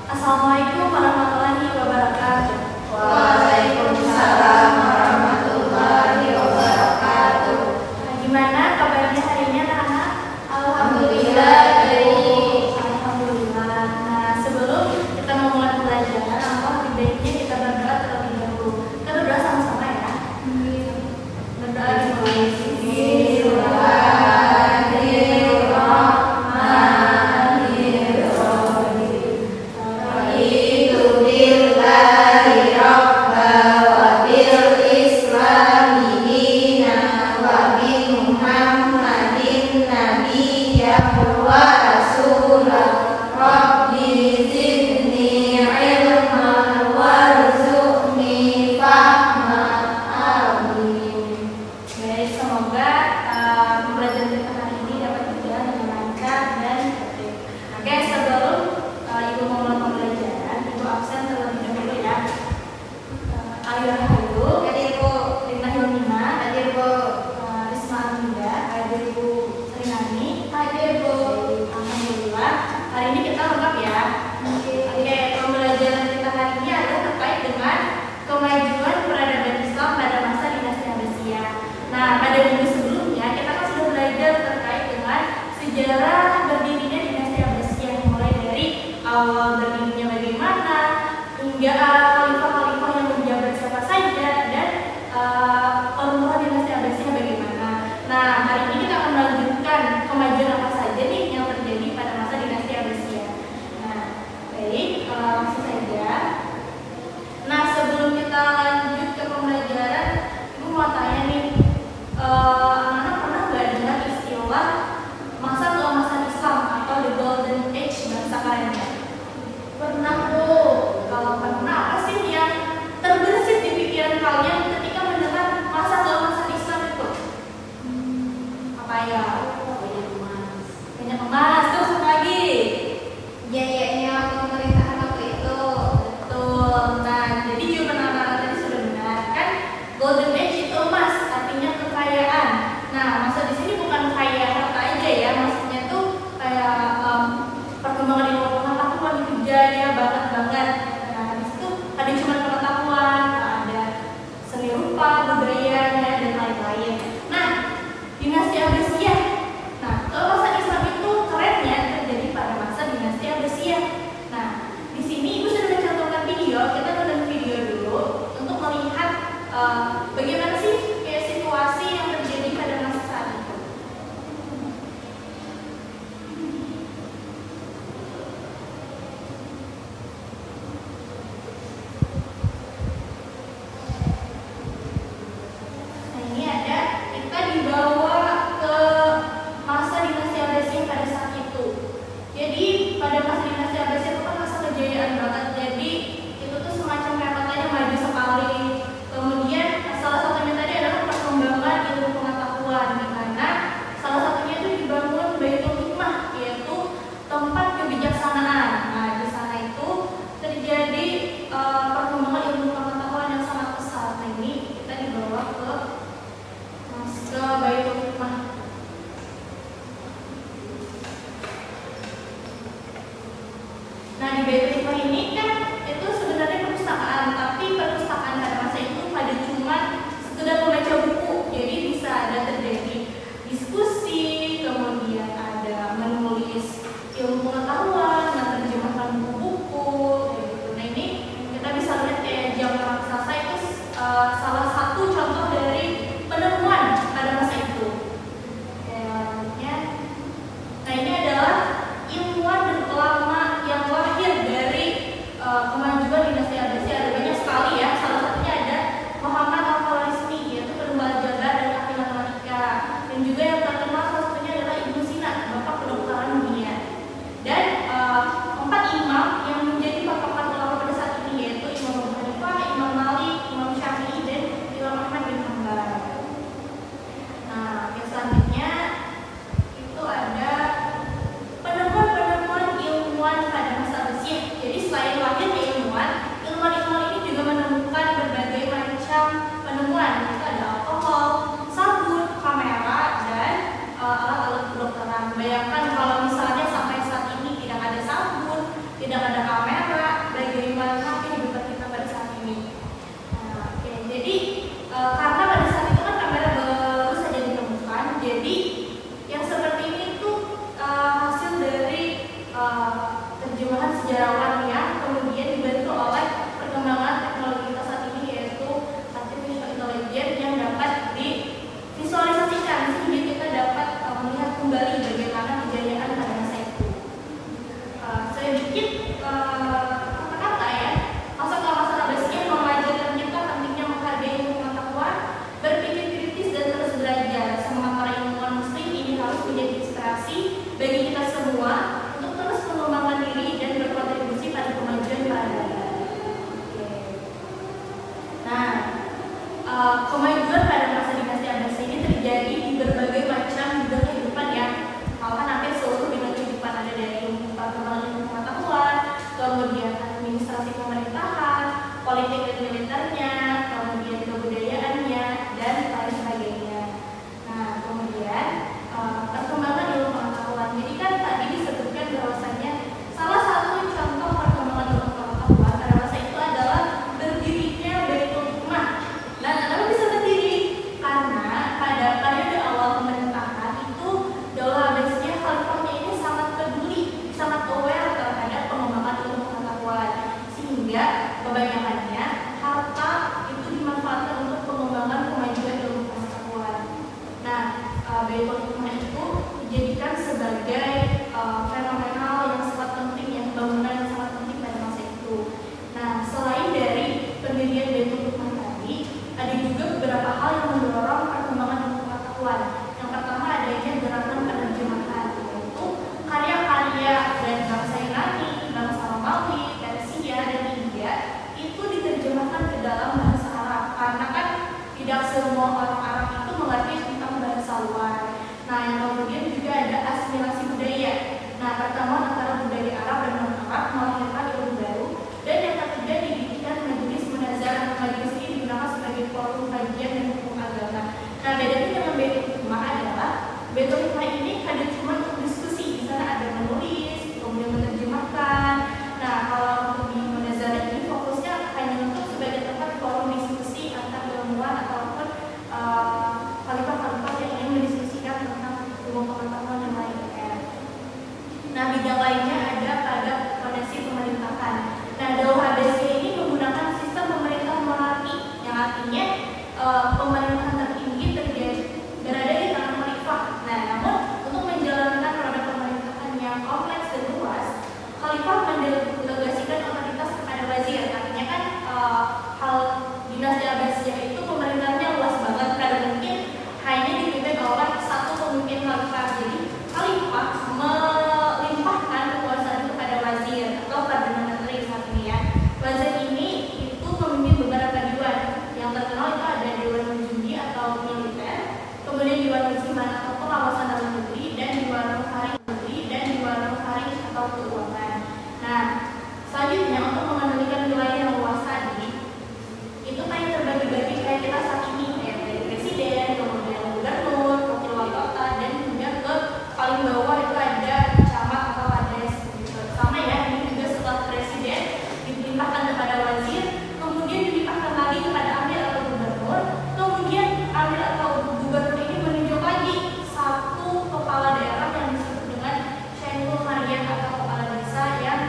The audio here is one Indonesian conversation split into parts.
Assalamualaikum warahmatullahi wabarakatuh. Waalaikumsalam warahmatullahi wabarakatuh. Gimana kabarnya hari ini anak-anak? Alhamdulillah baik. Alhamdulillah. Nah, sebelum kita memulai pembelajaran, lebih baiknya kita berdoa terlebih dahulu. Kita berdoa sama-sama ya. Berdoa sejarah berdirinya dinasti Abbasiyah, mulai dari awal berdirinya bagaimana hingga khalifah-khalifah yang menjabat siapa saja dan penurunan dinasti Abbasiyah bagaimana. Nah, hari ini kita akan melanjutkan kemajuan apa saja nih yang terjadi pada masa dinasti Abbasiyah. Nah, baik, langsung saja. Nah, sebelum kita lanjut ke pembelajaran, Ibu mau tanya nih, anak-anak pernah nggak dengar istilah masa keemasan Islam atau the golden age bahasa kerennya? Pernah tuh. Kalau pernah, apa sih yang terbersit di pikiran kalian ketika mendengar masa keemasan Islam itu? Apa ya? Banyak emas. Terus apa lagi? Jayanya pemerintahan waktu itu. Betul. Nah, jadi jawaban anak-anak tadi sudah benar kan? Golden age itu emas, artinya kekayaan. Nah, maksud di sini bukan kaya harta aja ya, maksudnya tuh kayak perkembangan ilmu pengetahuan itu jaya banget. Nah, di situ ada cuma pengetahuan, ada seni rupa, budaya, dan lain-lain. Nah, dinasti Abbasiyah. Nah, keemasan Islam itu kerennya terjadi pada masa dinasti Abbasiyah. Nah, di sini Ibu sudah mencontohkan video. Kita nonton video dulu untuk melihat bagaimana sih kayak situasi yang terjadi pada masa saat itu. Nah, ini ada kita dibawa ke masa dinasti Abbasiyah pada saat itu. Jadi pada masa dinasti Abbasiyah itu kan masa kejayaan banget. Jadi itu tuh semacam kayak katanya maju sekali. Kemudian salah satunya tadi adalah perkembangan ilmu pengetahuan, di mana salah satunya itu dibangun Baitul Hikmah, yaitu tempat kebijaksanaan. Nah, di sana itu terjadi perkembangan ilmu pengetahuan yang sangat pesat. Nah, ini kita dibawa ke Baitul Hikmah. Nah, di Baitul Hikmah ini kan itu sebenarnya perpustakaan, tapi perpustakaan pada masa itu pada cuma sekedar membaca buku. Jadi bisa ada terjadi diskusi, kemudian ada menulis ilmu pengetahuan, menerjemahkan buku-buku, kayak gitu. Nah, ini kita bisa lihat kayak jam raksasa itu salah satu contoh dari penemuan pada masa itu. Nah, ini adalah ilmuwan lama yang lahir dari kebanyakannya harta itu dimanfaatkan untuk pengembangan kemajuan ilmu pengetahuan. Nah, Baitul Hikmah itu dijadikan sebagai fenomenal yang sangat penting, yang bangunan yang sangat penting pada masa itu. Nah, selain dari pendirian Baitul Hikmah tadi, ada juga beberapa hal yang mendorong perkembangan ilmu pengetahuan. Yang pertama adanya gerakan penerjemahan, yaitu karya-karya dari bangsa Yunani, bangsa Romawi, Persia, dan India itu diterjemahkan ke dalam bahasa Arab, karena kan tidak semua orang Arab itu mengerti tentang bahasa luar. Nah, yang kemudian juga ada asimilasi budaya. Nah, pertemuan antara budaya Arab dan non-Arab melahirkan ilmu baru. Dan yang ketiga didirikan majelis munazarah. Majelis ini digunakan sebagai forum kajian dan hukum agama. Nah, bedanya dengan Baitul Hikmah adalah Baitul Hikmah ini ada cuma untuk diskusi, di sana ada menulis, kemudian menerjemahkan. Nah, kalau untuk di munazarah ini fokusnya hanya untuk sebagai tempat forum diskusi antar ilmuwan ataupun khalifah-khalifah yang ingin mendiskusikan tentang ilmu pengetahuan yang lainnya. Nah, bidang lainnya ada pada fondasi pemerintahan. Nah, Daulah Abbasiyah ini menggunakan sistem pemerintah monarki, yang artinya pemerintahan tertinggi berada di tangan khalifah. Nah, namun untuk menjalankan roda pemerintahan yang kompleks dan luas, khalifah mendelegasikan otoritas kepada wazir. Artinya kan hal dinasti Abbasiyah itu pemerintahnya luas banget, karena mungkin hanya dipimpin oleh satu pemimpin khalifah. Jadi khalifah melimpahkan kekuasaan kepada wazir atau perdana menteri saat ini ya. Wazir ini itu memimpin beberapa dewan. Yang terkenal itu ada Dewan Judi atau militer, kemudian Dewan Musiman atau pengawasan dalam negeri, dan Dewan Muharrir atau keuangan. Nah, selanjutnya untuk mengendalikan wilayah yang luas tadi, itu kayak terbagi-bagi kayak kita saat ini, kayak dari presiden, kemudian gubernur, wakil wali kota, dan juga ke paling bawah itu ada camat atau kades. Sama ya, ini juga setelah presiden dilimpahkan kepada wazir, kemudian dilimpahkan lagi kepada amir atau gubernur, kemudian amir atau gubernur ini menunjuk lagi satu kepala daerah yang disebut dengan Syekhul Qaryan atau kepala desa yang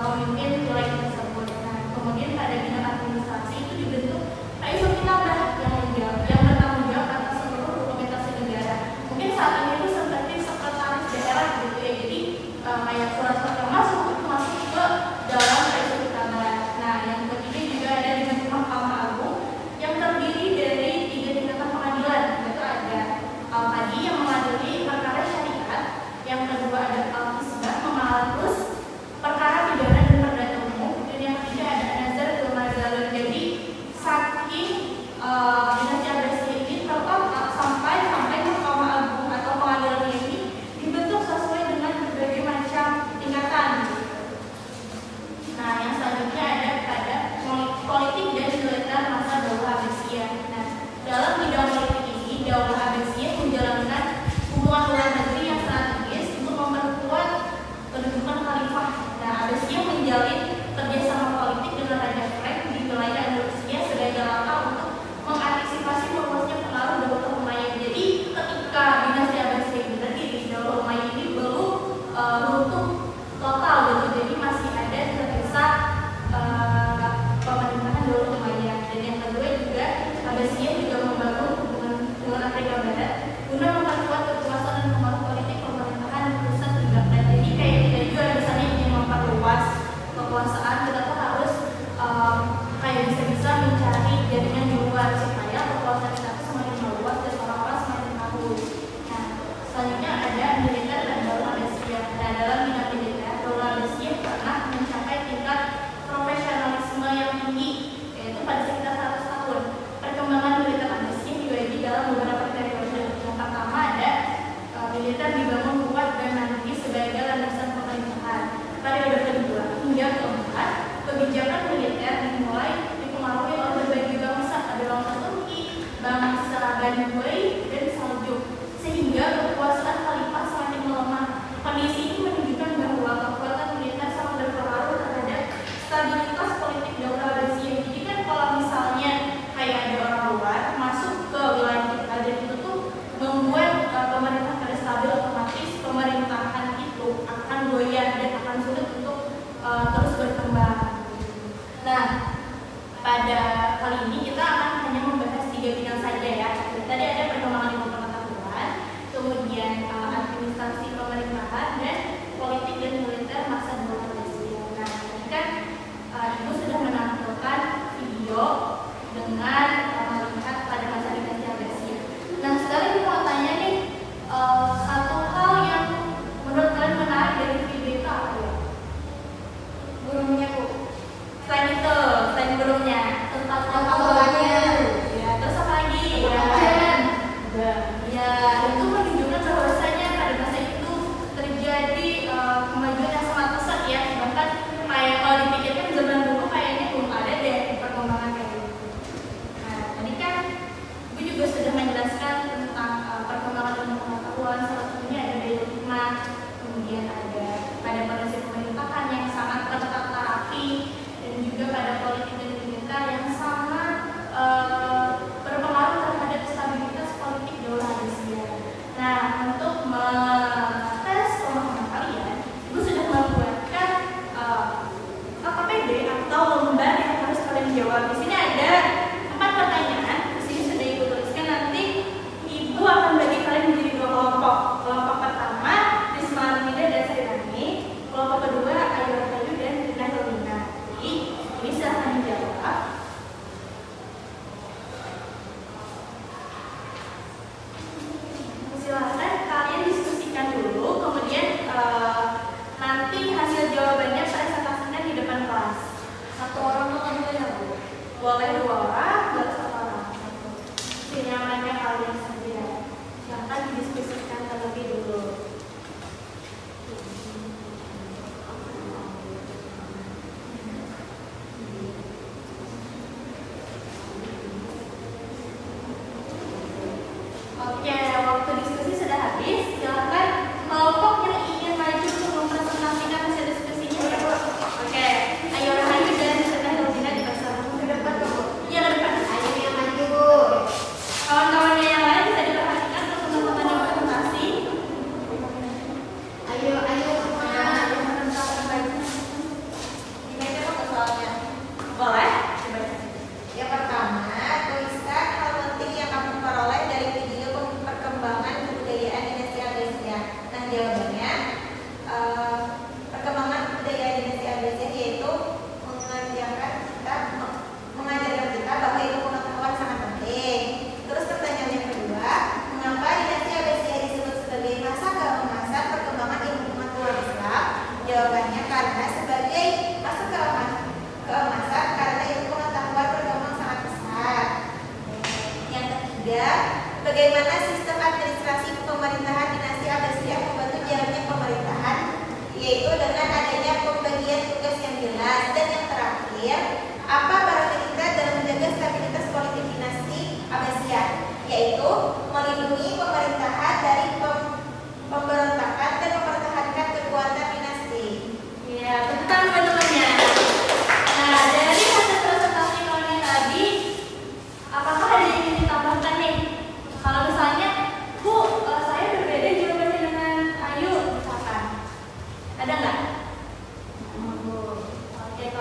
memimpin wilayah tersebut. Nah, kemudian pada bidang administrasi itu dibentuk Raisul Kitabah yang bertanggung jawab atas seluruh dokumentasi negara. Mungkin saat ini itu seperti sekretaris daerah gitu ya. Jadi kayak surat-surat yang masuk itu masuk ke dalam Raisul Kitabah. Nah, yang ketiga juga ada di Mahkamah Agung yang terdiri dari 3 tingkatan pengadilan. Itu ada Al-Qadi yang mengadili perkara syariat, yang kedua ada Al-Hisbah mengatur perkara pidana dan perdata umum, dan yang ketiga ada Nazar Al-Mazalun. Jadi saking dinasti Abbasiyah ini tetap sampai Mahkamah Agung atau pengadilan ini dibentuk sesuai dengan berbagai macam tingkatan. Nah, yang selanjutnya ada pada politik dan militer masa Daulah Abbasiyah. Nah, dalam bidang politik ini, Daulah Abbasiyah menjalankan hubungan luar negeri yang strategis untuk memperkuat kedudukan khalifah. Nah, Abbasiyah menjalin kerjasama politik dengan Raja Frank di wilayah Andalusia sebagai langkah untuk mengantisipasi meluasnya pengaruh Daulah Umayyah. Jadi, ketika dinasti Abbasiyah ini berdiri, Daulah Umayyah ini belum runtuh total gitu. Jadi masih ada tersisa pemerintahan Daulah Umayyah. Dan yang kedua juga Abbasiyah juga membangun hubungan dengan Afrika Barat guna memperkuat kekuasaan dan pengaruh politik pemerintahan pusat di Baghdad. Jadi kayak kita juga misalnya ingin memperluas kekuasaan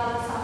Safar